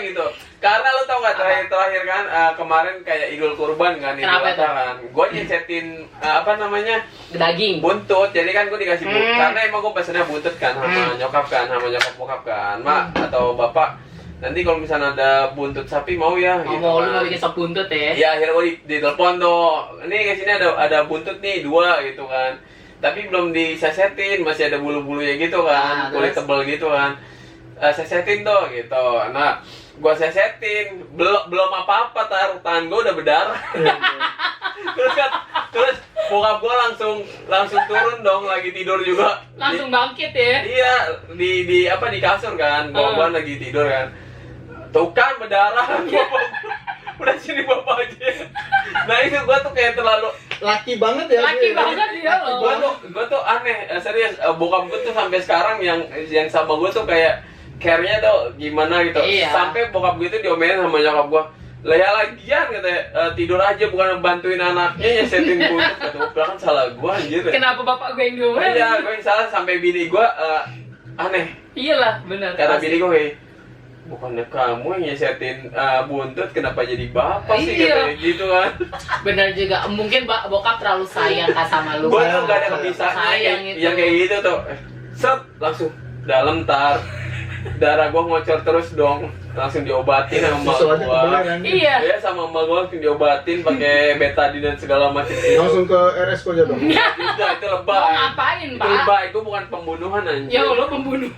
gitu. Karena lu tau gak terakhir kan kemarin kayak Idul Kurban kan, Idul Kenapa Adha kan. Gue nyesetin apa namanya? Daging. Buntut. Jadi kan gue dikasih buntut. Karena emang gue pesennya buntut kan sama nyokap bokap kan. Mak atau bapak, nanti kalau misalnya ada buntut sapi mau ya gitu Mau lu kan. mau bikin sop buntut ya? Ya akhirnya gue ditelepon tuh, ini ke sini ada buntut nih 2 gitu kan, tapi belum disesetin, masih ada bulu-bulunya gitu kan, kulit terus? tebel gitu kan. Sesetin tuh gitu. Nah gue sesetin, belum apa-apa, tangan gue udah berdarah. terus bokap gue langsung turun dong, lagi tidur juga. Langsung bangkit ya? Iya, di apa, di kasur kan, bokap gue lagi tidur kan. Tuh kan berdarah. Udah sini bapak aja. Nah itu gue tuh kayak terlalu Laki banget ya. Laki banget dia loh. gue tuh aneh, serius. Bokap gue tuh sampai sekarang yang sama gue tuh kayak care-nya tuh gimana gitu. Iya. Sampai bokap gue tuh diomelin sama nyokap gue. Lah ya lagian katanya, tidur aja bukan bantuin anaknya nyesetin buntut. Kata gue, kan salah gue anjir. Kenapa bapak gue yang diomelin? Iya, gue yang salah. Sampai bini gue aneh. Iyalah, benar. Kata pasti. bini gue, "Hei, bukannya kamu yang nyesetin buntut, kenapa jadi bapak sih?" Iya. Katanya gitu kan. Benar juga. Mungkin bokap terlalu sayang kan sama lu. Gue tuh gak ada kebisaannya Sayang kayak, itu. yang kayak gitu tuh. Set, langsung dalam tar. Darah gue ngocor terus dong. Langsung diobatin sama emak Sesuatu gue. kebenaran. Iya. Ya sama emak gue langsung diobatin pakai betadine dan segala macam. Langsung ke RS aja dong. Udah, itu Mau lebay. ngapain, Itu Pak? lebay, itu bukan pembunuhan anjir. Ya Allah, pembunuh.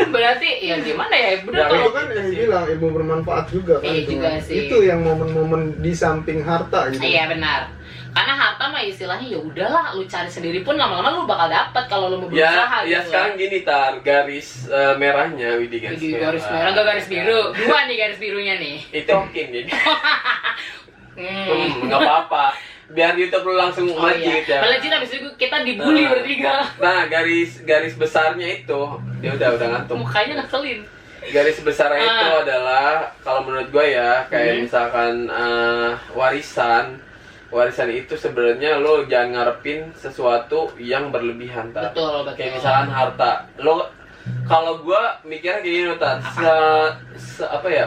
Berarti ya gimana ya? Bener Ya, kalau itu kan yang bilang ilmu bermanfaat juga kan. Iya itu juga kan. sih. Itu yang momen-momen di samping harta gitu. Iya benar. Karena harta mah istilahnya ya udahlah, lu cari sendiri pun lama-lama lu bakal dapat kalau lu mau berusaha Ya gitu. sekarang gini tar, garis merahnya, Widi garis Jadi merah. garis merah, enggak garis biru. Dua nih garis birunya nih. Itu oke nih. Hmm. Nggak apa-apa. Biar YouTube lu langsung Oh melejit iya. ya. Melejit habis itu kita dibully bertiga. Nah, garis besarnya itu, dia udah ngantuk. Mukanya ngeselin. Garis besarnya itu adalah kalau menurut gue ya, kayak misalkan warisan itu sebenarnya lo jangan ngarepin sesuatu yang berlebihan, Tat. Betul, betul. Kayak misalkan harta. Lo kalau gue mikirnya kayak gini, Tat. Apa ya?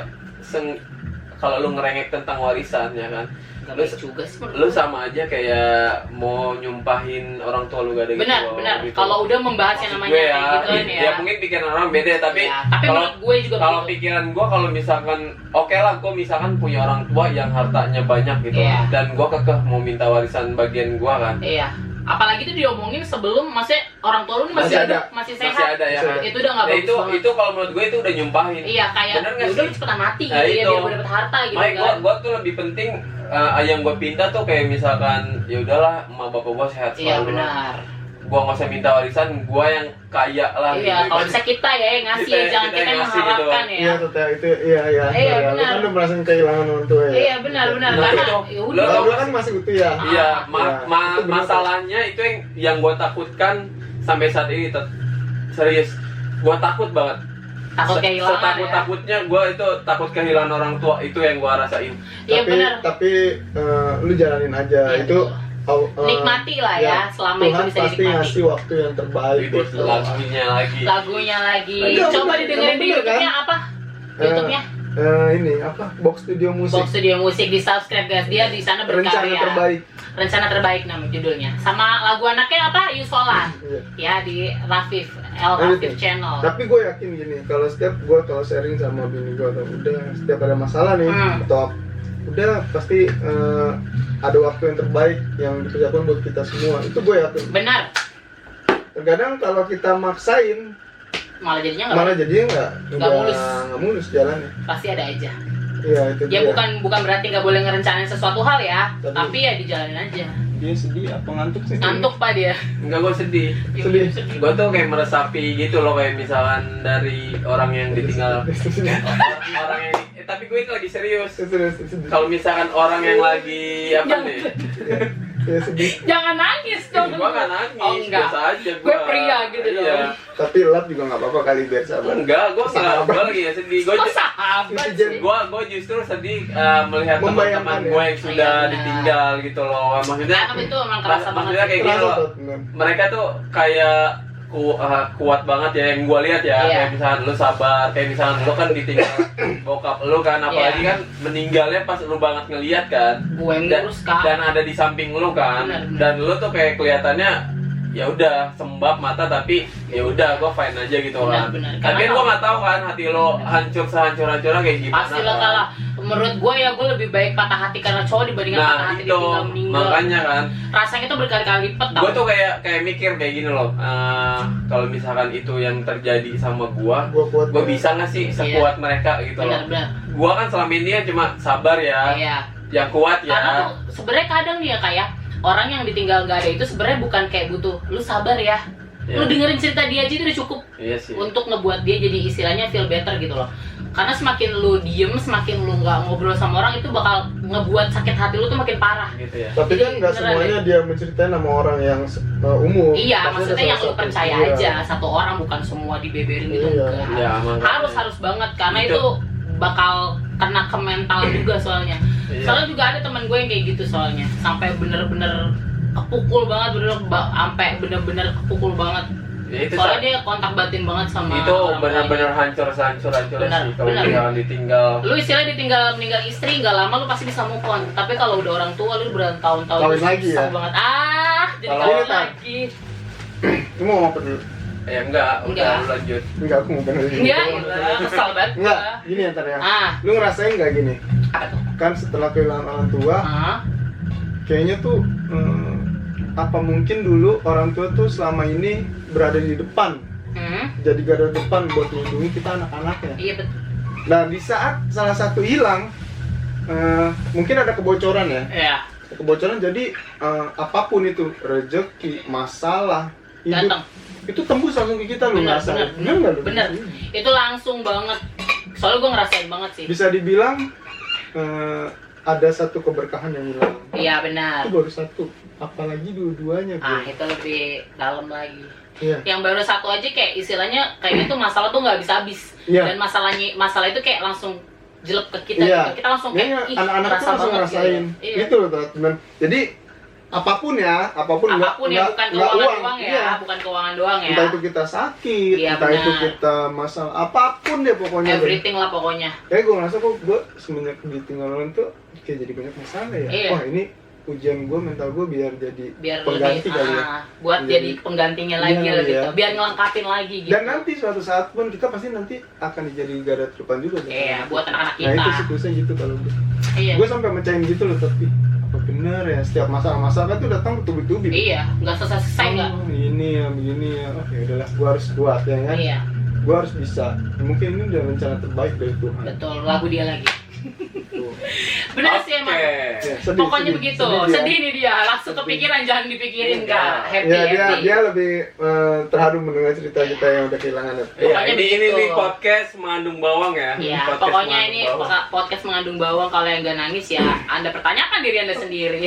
Kalau lo ngerengek tentang warisan ya kan. Gak Lu, baik juga sih menurut lu gue. sama aja kayak mau nyumpahin orang tua lu gak ada gitu. Benar, benar. Gitu. Kalau udah membahas yang Maksud namanya gue kayak gitu kan ya. ya mungkin pikiran orang beda, tapi Ya, tapi kalau menurut gue juga kalau begitu. pikiran gue, kalau misalkan oke lah, gue misalkan punya orang tua yang hartanya banyak gitu, Iya. dan gue kekeh mau minta warisan bagian gue kan, Iya. Apalagi itu diomongin sebelum maksudnya orang tua lu Masih masih ada. hidup, masih sehat. masih ada ya. Masih kan? ada. Itu udah nggak Nah, bagus banget. itu kalau menurut gue itu udah nyumpahin. Iya, kayak Bener ya nggak udah sih? lu cepetan mati gitu Nah, ya itu. biar gue dapet harta gitu Makanya kan. gue tuh lebih penting yang gue pinta tuh kayak misalkan ya udahlah emak bapak gue sehat Iya selalu. benar. Gue nggak usah minta warisan, gue yang kaya lah. Iya, gitu. kalau bisa kita ya yang ngasih ya, jangan Kita kita yang yang ngasih gitu. mengharapkan Iya ya. tuh Teh, itu iya. Iya, Lu benar. kan udah merasakan kehilangan orang tua ya. Iya benar benar Nah, karena itu. ya Lo udah. tau Lu kan masih utuh ya. Iya, Ya, itu benar. masalahnya itu yang gue takutkan sampai saat ini, serius. Gue takut banget. Takut kehilangan ya. Takut-takutnya gue itu takut kehilangan orang tua, itu yang gue rasain. Iya benar. Tapi lu jalanin aja Iya, itu. betul. Nikmati lah ya, selama Tuhan itu bisa pasti dinikmati. ngasih waktu yang terbaik Itu buat lu. lagunya lagi. Lagunya lagi. Enggak, Coba bener, didengerin emang di bener, YouTube-nya apa? YouTube-nya Ini apa? Box Studio Musik. Box Studio Musik, di subscribe guys. Dia di sana Rencana berkarya. terbaik. Rencana terbaik nama judulnya. Sama lagu anaknya apa? Yusola. Iya. Ya di Rafif, Rafif Channel. Tapi gue yakin gini, kalau sharing sama bini gue atau udah setiap ada masalah nih atau udah pasti ada waktu yang terbaik yang dipersiapkan buat kita semua. Itu gue yakin. Benar. Terkadang kalau kita maksain Malah jadinya nggak malah jadinya Nggak mulus. nggak mulus jalannya. pasti ada aja. Iya itu Ya dia. bukan berarti nggak boleh ngerencanain sesuatu hal ya, Tapi- tapi ya dijalanin aja. Dia sedih apa ngantuk sih? Ngantuk Pak dia. Enggak, gue sedih. Ya, Sedih. Gue tuh kayak meresapi gitu loh, kayak misalkan dari orang yang ditinggal. Orang yang tapi gue itu lagi serius. Sedih. Kalau misalkan orang yang lagi apa nih? Ya sedih. Jangan nangis dong. Gue gak nangis, Oh, enggak. biasa aja Gue pria gitu Iya. dong. Tapi lap juga nggak apa-apa kali biar sabar. Enggak, gue lagi ya sedih. Gue Kok sahabat Netizen. sih? gue justru sedih melihat Membayangkan teman-teman ya. gue yang sudah Iya, benar. ditinggal gitu loh. Maksudnya Nah, itu emang kerasa banget maksudnya sih. kayak gini Terasa loh. tuh, bener. Mereka tuh kayak kuat banget ya yang gua lihat ya. Iya. Kayak misalkan lu sabar, kayak misalkan lu kan ditinggal bokap lu kan, apalagi Iya. kan meninggalnya pas lu banget ngelihat kan. Gue yang ngurus, Kak. Dan ada di samping lu kan. Benar, benar. Dan lu tuh kayak kelihatannya ya udah sembab mata, tapi ya udah gua fine aja gitu Benar, kan. benar. Tapi Karena gua nggak tahu kan hati lo hancur sehancur-hancurnya kayak gimana. Pastilah kan. kalah. Menurut gue ya, gue lebih baik patah hati karena cowok dibandingkan patah Nah hati itu ditinggal meninggal. makanya kan. Rasanya itu berkali-kali lipat tau. Gue tuh kayak mikir kayak gini loh. Kalau misalkan itu yang terjadi sama gua kuat bisa nggak sih sekuat mereka gitu loh. Benar-benar. Gua kan selama ini ya cuma sabar ya, Iya. yang kuat ya. Karena tuh sebenarnya kadang nih ya kayak orang yang ditinggal nggak ada itu sebenarnya bukan kayak butuh lu sabar ya. Iya. Lu dengerin cerita dia aja itu udah cukup Iya sih. untuk ngebuat dia jadi istilahnya feel better gitu loh. Karena semakin lu diem, semakin lu nggak ngobrol sama orang, itu bakal ngebuat sakit hati lu tuh makin parah. Gitu ya. Tapi kan nggak Beneran semuanya dia menceritain sama orang yang umum. Iya, Pasti maksudnya ada yang lu salah satu. percaya Iya. aja, satu orang, bukan semua dibeberin gitu. Iya. Enggak. Iya, makanya. Harus banget karena Itu. itu bakal kena ke mental juga soalnya. Iya. Soalnya juga ada teman gue yang kayak gitu soalnya, sampai bener-bener kepukul banget, sampai bener-bener kepukul banget. Ya, itu Soalnya dia kontak batin banget sama itu orang benar-benar tuanya. hancur Benar, sih kalau benar. misalkan ditinggal. Lu istilahnya ditinggal meninggal istri nggak lama lu pasti bisa move on. Tapi kalau udah orang tua lu bertahun-tahun Kawin itu lagi susah ya? banget. Jadi Kalau- kawin Ini, Tan. lagi. Lu mau ngomong apa dulu? Ya enggak, udah Enggak. lu lanjut. Enggak, aku mau benerin. Enggak, gila, kesal banget Enggak, gua. gini ya ntar ya. Lu Ah, ngerasain nggak gini? apa tuh? Kan setelah kehilangan orang tua, kayaknya tuh apa mungkin dulu orang tua tuh selama ini berada di depan, jadi garda depan buat melindungi kita anak-anaknya. Iya betul. Nah di saat salah satu hilang, mungkin ada kebocoran ya. Ya, Kebocoran jadi apapun itu, rezeki, masalah, hidup, datang. itu tembus langsung ke kita lu Benar, ngerasain. benar, nggak lu? benar. Itu langsung banget. Soalnya gue ngerasain banget sih. Bisa dibilang ada satu keberkahan yang hilang. Iya benar. Itu baru satu, apalagi dua-duanya. Ah, Bro. itu lebih dalam lagi. Iya. Yang baru satu aja kayak istilahnya kayak gitu, masalah tuh nggak habis-habis. Iya. Dan masalah itu kayak langsung jelek ke kita Iya. gitu. Kita langsung kayak Kayaknya anak-anak tuh ngerasa langsung banget ngerasain. gitu. Iya. Gitu loh teman. Jadi apapun ya, apapun Apapun ya, nggak- bukan nggak keuangan uang, doang ya, iya. bukan keuangan doang ya. Entah itu kita sakit, Iya, entah itu benar. kita masalah apapun deh pokoknya. deh. Everything lah pokoknya. Kayak gue ngerasa kok gue semenjak ditinggal orang tuh kayak jadi banyak masalah ya. Iya. Wah ini ujian gue, mental gue biar jadi Biar pengganti lebih kali ya. buat Jadi- jadi penggantinya lagi Iya, lah gitu. iya. Biar ngelengkapin lagi gitu. Dan nanti suatu saat pun kita pasti nanti akan jadi garda terdepan juga. Iya, buat anak-anak Nah itu kita. siklusnya gitu kalau gue. Iya. Gue sampai mecahin gitu loh, tapi apa bener ya setiap masalah-masalah kan tuh datang bertubi-tubi. Iya, nggak selesai nggak. Oh, ini ya, begini ya. Oke, udahlah, gue harus kuat ya kan. Iya, Gue harus bisa. Mungkin ini udah rencana terbaik dari Tuhan. betul. Lagu dia lagi. Tuh. Bener sih emang. Ya, sedih, Pokoknya sedih, begitu. sedih dia. Sedih nih dia. Langsung kepikiran, jangan dipikirin Iya. kak. Happy Ya dia happy. dia lebih terharu mendengar cerita kita yang udah kehilangan. Iya, Pokoknya ini begitu. nih podcast mengandung bawang ya. Iya, Podcast pokoknya mengandung ini bawang. podcast mengandung bawang. Kalau yang gak nangis ya Anda pertanyakan diri Anda sendiri.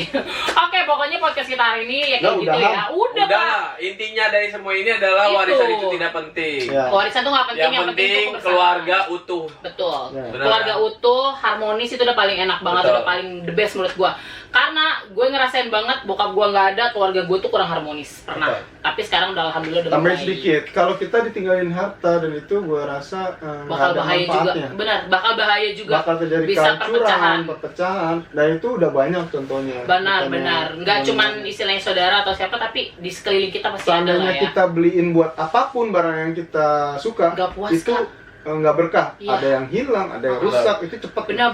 Oke, pokoknya podcast kita hari ini ya kayak Nah, gitu udahan. ya. Udah, Pak. Udah, intinya dari semua ini adalah Itu. warisan itu tidak penting. Ya. Warisan tuh gak penting, Yang penting tuh kebersamaan. keluarga utuh. Betul. Ya. Benar, Keluarga kan? utuh, harmonis itu udah paling enak banget, Betul. udah paling the best menurut gua. Karena gue ngerasain banget bokap gua nggak ada, keluarga gua tuh kurang harmonis pernah. Betul. Tapi sekarang udah alhamdulillah udah Tambahin membaik. sedikit. Kalau kita ditinggalin harta dan itu gue rasa nggak Bakal ada bahaya juga. manfaatnya. Benar, bakal bahaya juga. Bakal terjadi Bisa kehancuran, perpecahan. Dan itu udah banyak contohnya. Benar, Bukannya- benar. Nggak bukan- cuman istilahnya saudara atau siapa, tapi di sekeliling kita pasti ada lah seandainya ya. kita beliin buat apapun barang yang kita suka, Nggak puas, itu Kak. nggak berkah. Iya. Ada yang hilang, ada yang Betul. rusak, itu cepat. Benar.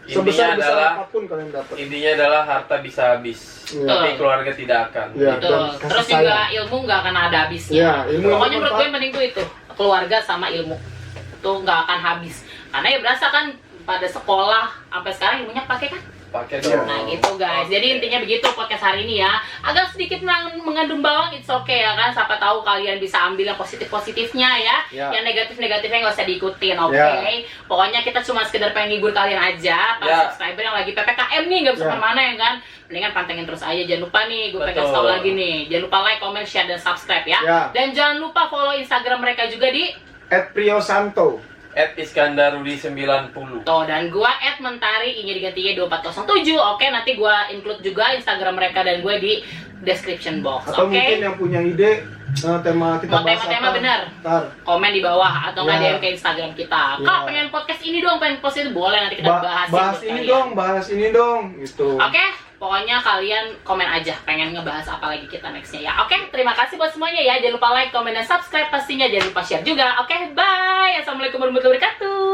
Sebesar Intinya adalah apapun kalian dapat. intinya adalah harta bisa habis, Iya. tapi keluarga tidak akan. Iya. Betul. dan kasih Terus sayang. juga ilmu nggak akan ada habisnya. Iya, ilmu yang Pokoknya menurut gue bermanfaat. yang penting tuh itu keluarga sama ilmu itu nggak akan habis. Karena ya berasa kan pada sekolah sampai sekarang ilmunya pakai kan. Pakai Iya. dong. Nah gitu guys, jadi intinya begitu podcast hari ini ya. Agak sedikit mengandung bawang, it's okay ya kan. Siapa tahu kalian bisa ambil yang positif-positifnya ya. Ya. Yang negatif-negatifnya nggak usah diikutin, oke? Ya. Pokoknya kita cuma sekedar pengen ngibur kalian aja. Para Ya. subscriber yang lagi PPKM nih nggak bisa Ya. kemana ya kan. Mendingan pantengin terus aja. Jangan lupa nih, gue pengen Betul. tahu lagi nih. Jangan lupa like, comment, share, dan subscribe ya. Ya. Dan jangan lupa follow Instagram mereka juga di @priosanto. @iskandarudi 90. Tuh, dan gua @mentari I-nya diganti 2407. Oke, nanti gua include juga Instagram mereka dan gue di description box. Atau Oke. mungkin yang punya ide tema kita mau bahas tema-tema apa. benar. Ntar. Komen di bawah atau nggak Ya. DM ke Instagram kita. Ya. Kak pengen podcast ini dong, pengen podcast itu boleh nanti kita bahas. bahas ini dong gitu. Oke, pokoknya kalian komen aja pengen ngebahas apa lagi kita nextnya ya. Oke, terima kasih buat semuanya ya. Jangan lupa like, komen, dan subscribe pastinya. Jangan lupa share juga. Oke, bye. Assalamualaikum warahmatullahi wabarakatuh.